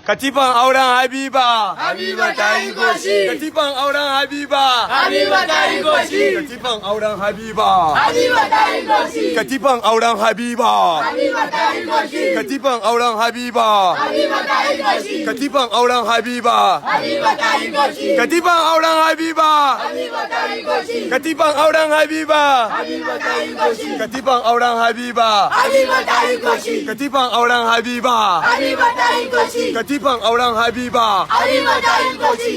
Katifan auren Habiba. Habiba ta yi goshi. Katifan auren Habiba. Habiba ta yi goshi. Katifan auren Habiba. Habiba ta yi goshi. Katifan auren Habiba. Habiba ta yi goshi. Katifan auren Habiba. Habiba ta yi goshi. Katifan auren Habiba. Habiba ta yi goshi. Katifan auren Habiba. Habiba ta yi goshi. Katifan auren Habiba. Habiba ta yi goshi. Katifan auren Habiba. Habiba ta yi goshi. Katifan auren Habiba. Habiba ta yi goshi. Katifan auren Habiba. Habiba ta yi goshi.